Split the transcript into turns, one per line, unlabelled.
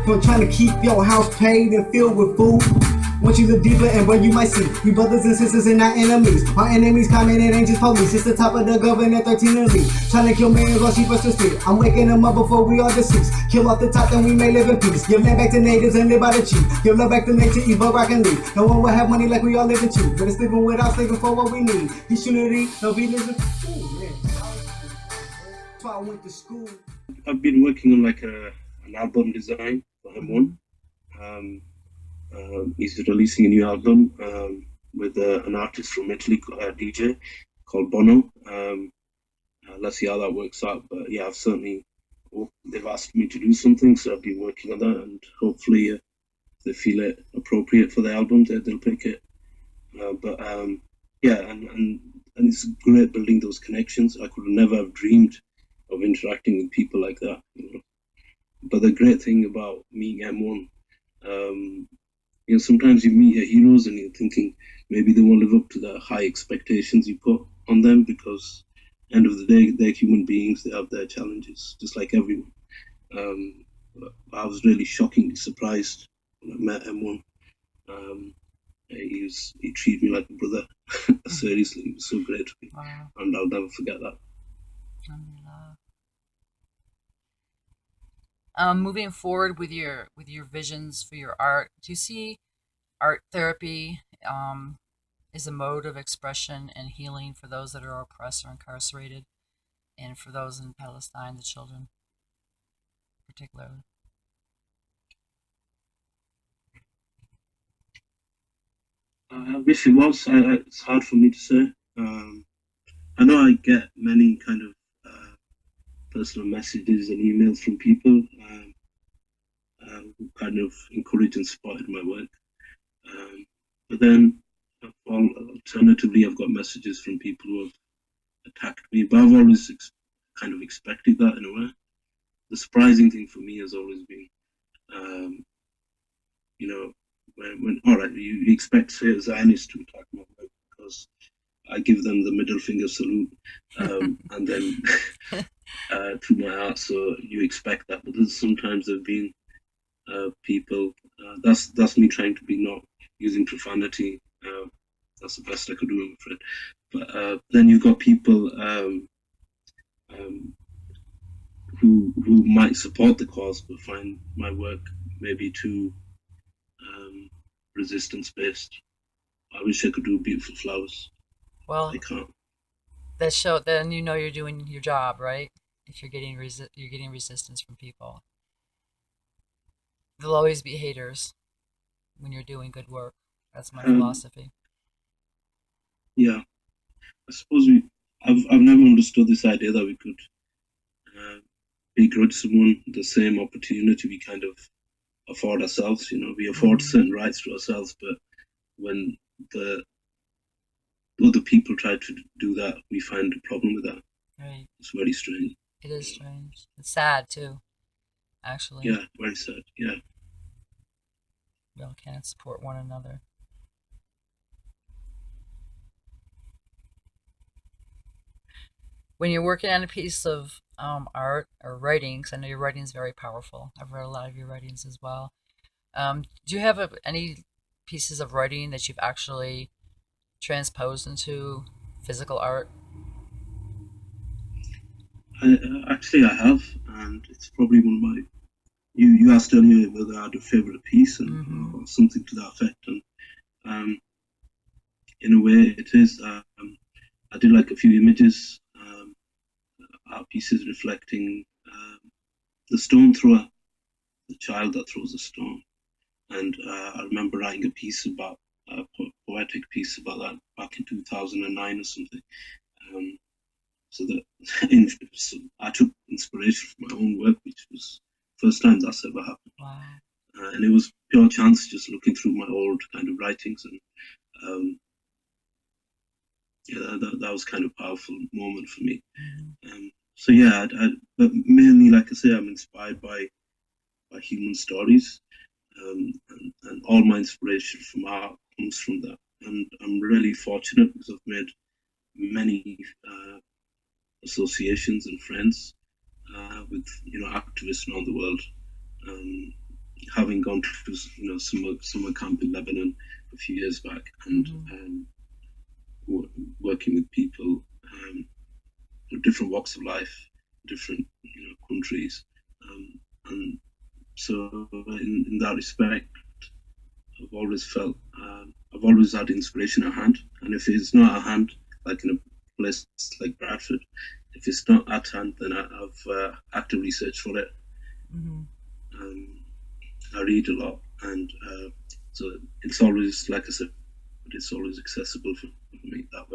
from trying to keep your house paid and filled with food. Once you look deeper and where you might see we brothers and sisters and our enemies. Our enemies comment it ain't just police. It's the top of the government 13 and me. Trying to kill millions while she first to sleep. I'm waking them up before we are deceased. Kill off the top, then we may live in peace. Give land back to natives and live by the chief. Give love back to nature, eat but rock and leave. No one will have money like we all live in cheap. But it's living without slaving for what we need. Peace, unity, no be living. Ooh, man. That's why I went to school.
I've been working on like an album design for M1. He's releasing a new album with an artist from Italy, DJ called Bono. Let's see how that works out. But yeah, they've asked me to do something, so I've been working on that, and hopefully if they feel it appropriate for the album, they'll pick it. Yeah, and it's great building those connections. I could never have dreamed of interacting with people like that. But the great thing about meeting M1, sometimes you meet your heroes and you're thinking maybe they won't live up to the high expectations you put on them, because end of the day, they're human beings, they have their challenges, just like everyone. I was really shockingly surprised when I met M1. He treated me like a brother. Seriously, it was so great to me.
Wow.
And I'll never forget that.
Moving forward with your visions for your art, do you see art therapy is a mode of expression and healing for those that are oppressed or incarcerated, and for those in Palestine, the children particularly?
I wish it was. It's hard for me to say. I know I get many kind of personal messages and emails from people who kind of encourage and supported my work. But then, alternatively, I've got messages from people who have attacked me. But I've always kind of expected that in a way. The surprising thing for me has always been, when all right, you expect Zionists to attack my work because I give them the middle finger salute, and then through my art. So you expect that, but sometimes there've been people. That's me trying to be not using profanity. That's the best I could do, I'm afraid. But then you've got people who might support the cause but find my work maybe too resistance-based. I wish I could do beautiful flowers.
Well,
I can't.
Then you're doing your job, right? If you're getting resistance from people. There'll always be haters when you're doing good work. That's my philosophy.
Yeah, I suppose I've never understood this idea that we could begrudge someone the same opportunity we kind of afford ourselves. We afford certain rights to ourselves, but when the other people try to do that, we find a problem with that.
Right.
It's very strange.
It is strange. It's sad too, actually.
Yeah, very sad. Yeah.
We all can't support one another. When you're working on a piece of art or writing, because I know your writing is very powerful. I've read a lot of your writings as well. Do you have any pieces of writing that you've actually transposed into physical art?
Actually, I have, and it's probably one of my. You asked earlier whether I had a favorite piece and or something to that effect, and in a way, it is. I did like a few images, art pieces reflecting the stone thrower, the child that throws a stone, and I remember writing a poetic piece about that back in 2009 or something. So I took inspiration from my own work, which was the first time that's ever happened.
Wow.
And it was pure chance, just looking through my old kind of writings, and that was kind of a powerful moment for me. So yeah, but mainly, like I say, I'm inspired by human stories, and all my inspiration from art comes from that. And I'm really fortunate because I've made many associations and friends with activists around the world. having gone to summer camp in Lebanon a few years back, and working with people of different walks of life, different countries, and so in that respect, I've always felt I've always had inspiration at hand, and if it's not at hand, like in a place like Bradford, if it's not at hand, then I've actively searched for it. I read a lot, and so it's always, like I said, it's always accessible for me that way.